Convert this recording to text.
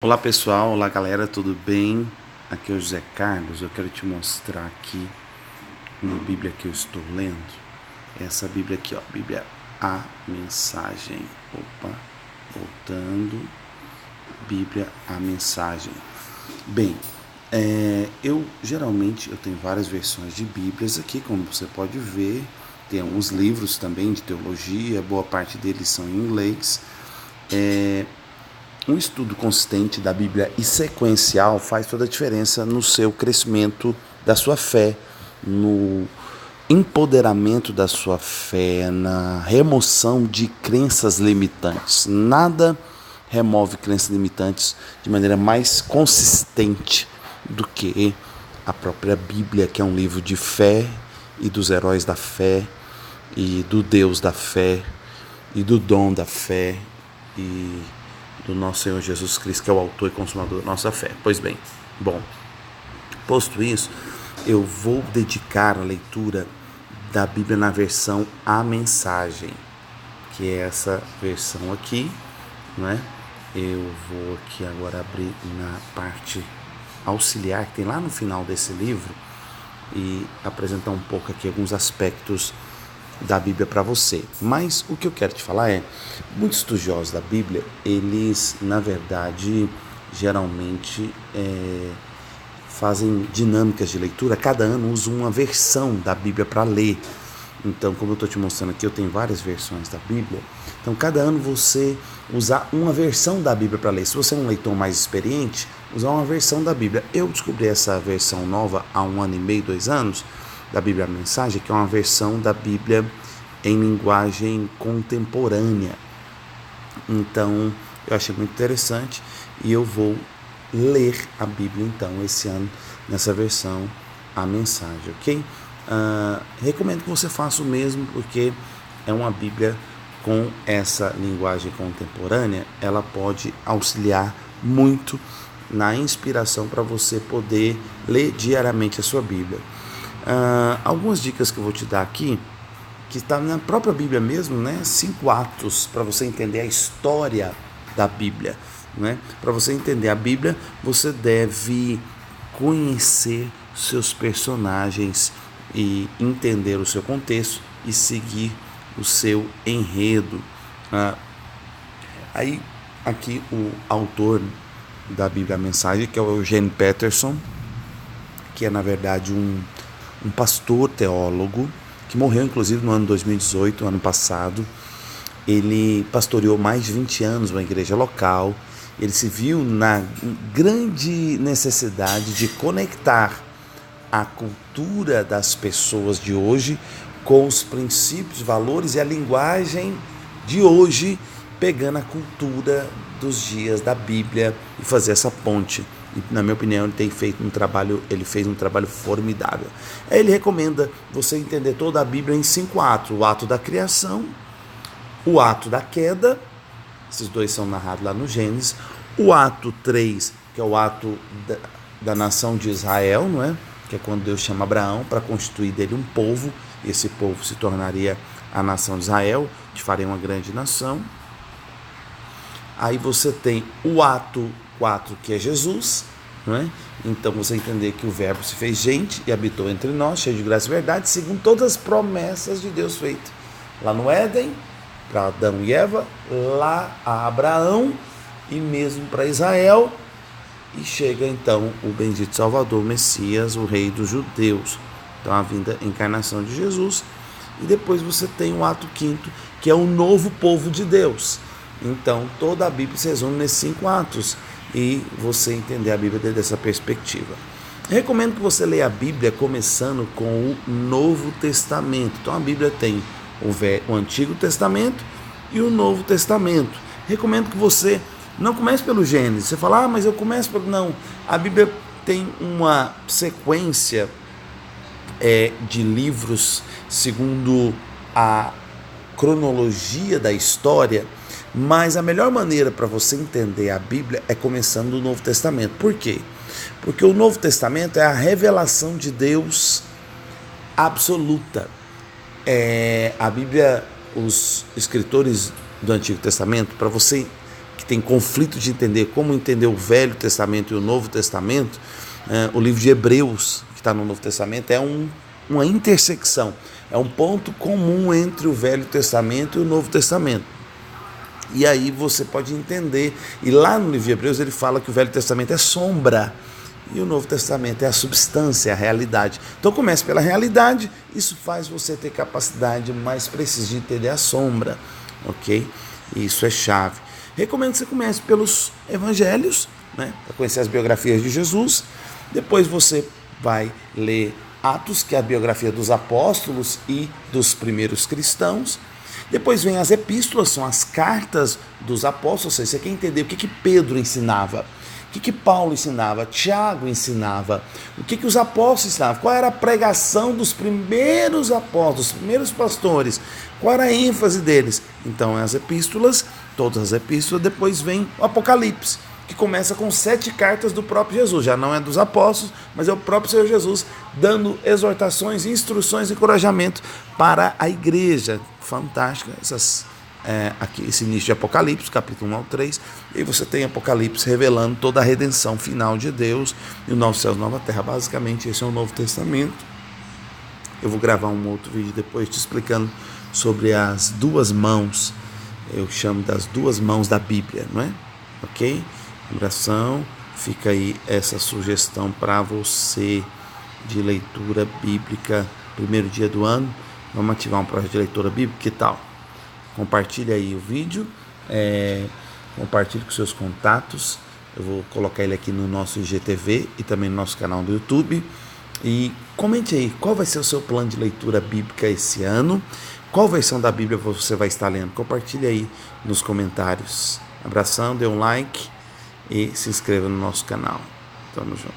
Olá pessoal, olá galera, tudo bem? Aqui é o José Carlos. Eu quero te mostrar aqui uma Bíblia que eu estou lendo. Essa Bíblia aqui, ó, Bíblia A Mensagem. Opa, voltando. Bíblia A Mensagem. Bem, eu geralmente tenho várias versões de Bíblias aqui, como você pode ver. Tem alguns livros também de teologia, boa parte deles são em inglês. Um estudo consistente da Bíblia e sequencial faz toda a diferença no seu crescimento da sua fé, no empoderamento da sua fé, na remoção de crenças limitantes. Nada remove crenças limitantes de maneira mais consistente do que a própria Bíblia, que é um livro de fé e dos heróis da fé e do Deus da fé e do dom da fé e do nosso Senhor Jesus Cristo, que é o autor e consumador da nossa fé. Pois bem, posto isso, eu vou dedicar a leitura da Bíblia na versão A Mensagem, que é essa versão aqui, né? Eu vou aqui agora abrir na parte auxiliar, que tem lá no final desse livro, e apresentar um pouco aqui alguns aspectos da Bíblia para você. Mas o que eu quero te falar é, muitos estudiosos da Bíblia, eles, na verdade, geralmente fazem dinâmicas de leitura. Cada ano usam uma versão da Bíblia para ler. Então, como eu estou te mostrando aqui, eu tenho várias versões da Bíblia. Então, cada ano você usar uma versão da Bíblia para ler. Se você é um leitor mais experiente, usar uma versão da Bíblia. Eu descobri essa versão nova há 1 ano e meio, 2 anos, da Bíblia A Mensagem, que é uma versão da Bíblia em linguagem contemporânea. Então, eu achei muito interessante e eu vou ler a Bíblia, então, esse ano, nessa versão A Mensagem, ok? Recomendo que você faça o mesmo, porque é uma Bíblia com essa linguagem contemporânea. Ela pode auxiliar muito na inspiração para você poder ler diariamente a sua Bíblia. Algumas dicas que eu vou te dar aqui, que está na própria Bíblia mesmo, né? 5 atos para você entender a história da Bíblia, né? Para você entender a Bíblia, você deve conhecer seus personagens e entender o seu contexto e seguir o seu enredo. Aí, aqui o autor da Bíblia A Mensagem, que é o Eugene Peterson, que é na verdade um pastor teólogo, que morreu inclusive no ano 2018, ano passado. Ele pastoreou mais de 20 anos uma igreja local. Ele se viu na grande necessidade de conectar a cultura das pessoas de hoje com os princípios, valores e a linguagem de hoje, pegando a cultura dos dias da Bíblia e fazer essa ponte. E, na minha opinião, ele fez um trabalho formidável. Aí ele recomenda você entender toda a Bíblia em 5 atos: o ato da criação, o ato da queda, esses dois são narrados lá no Gênesis, o ato 3, que é o ato da nação de Israel, não é? Que é quando Deus chama Abraão para constituir dele um povo, e esse povo se tornaria a nação de Israel, que faria uma grande nação. Aí você tem o ato 4, que é Jesus, não é? Então você entender que o verbo se fez gente e habitou entre nós, cheio de graça e verdade, segundo todas as promessas de Deus feitas lá no Éden, para Adão e Eva, lá a Abraão e mesmo para Israel, e chega então o bendito Salvador, Messias, o rei dos judeus. Então a vinda, a encarnação de Jesus. E depois você tem o ato 5º, que é o novo povo de Deus. Então toda a Bíblia se resume nesses 5 atos, e você entender a Bíblia desde essa perspectiva. Recomendo que você leia a Bíblia começando com o Novo Testamento. Então a Bíblia tem o Antigo Testamento e o Novo Testamento. Recomendo que você não comece pelo Gênesis. Você fala, mas eu começo pelo... Não, a Bíblia tem uma sequência de livros segundo a cronologia da história, mas a melhor maneira para você entender a Bíblia é começando do Novo Testamento. Por quê? Porque o Novo Testamento é a revelação de Deus absoluta. A Bíblia, os escritores do Antigo Testamento, para você que tem conflito de entender como entender o Velho Testamento e o Novo Testamento, o livro de Hebreus, que está no Novo Testamento, é uma intersecção, é um ponto comum entre o Velho Testamento e o Novo Testamento. E aí você pode entender, e lá no livro de Hebreus ele fala que o Velho Testamento é sombra, e o Novo Testamento é a substância, a realidade. Então comece pela realidade, isso faz você ter capacidade mais precisa de entender a sombra, ok? Isso é chave. Recomendo que você comece pelos evangelhos, né, para conhecer as biografias de Jesus. Depois você vai ler Atos, que é a biografia dos apóstolos e dos primeiros cristãos. Depois vem as epístolas, são as cartas dos apóstolos, ou seja, você quer entender o que Pedro ensinava, o que Paulo ensinava, Tiago ensinava, o que os apóstolos ensinavam, qual era a pregação dos primeiros apóstolos, dos primeiros pastores, qual era a ênfase deles. Então, as epístolas, todas as epístolas, depois vem o Apocalipse, que começa com 7 cartas do próprio Jesus, já não é dos apóstolos, mas é o próprio Senhor Jesus dando exortações, instruções e encorajamento para a igreja. Fantástica aqui, esse início de Apocalipse, capítulo 1 ao 3, e você tem Apocalipse revelando toda a redenção final de Deus e o novo céu e nova terra. Basicamente esse é o Novo Testamento. Eu vou gravar um outro vídeo depois te explicando sobre as duas mãos, eu chamo das duas mãos da Bíblia, não é? Ok? Abração, fica aí essa sugestão para você de leitura bíblica, primeiro dia do ano. Vamos ativar um projeto de leitura bíblica, que tal? Compartilhe aí o vídeo, compartilhe com seus contatos, eu vou colocar ele aqui no nosso IGTV e também no nosso canal do YouTube, e comente aí, qual vai ser o seu plano de leitura bíblica esse ano, qual versão da Bíblia você vai estar lendo, compartilhe aí nos comentários. Abração, dê um like e se inscreva no nosso canal. Tamo junto.